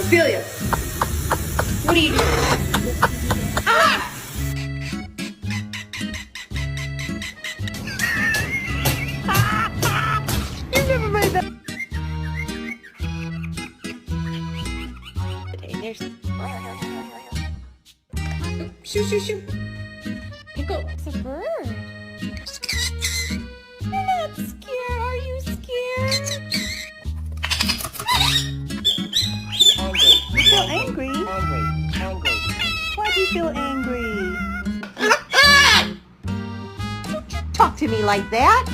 Celia, what are you doing? Ah! You never made that. There's... Shoo, shoo, shoo. Pickle. It's a bird. You're not scared. Are you scared? Angry. You feel angry? Angry. Why do you feel angry? Don't you talk to me like that.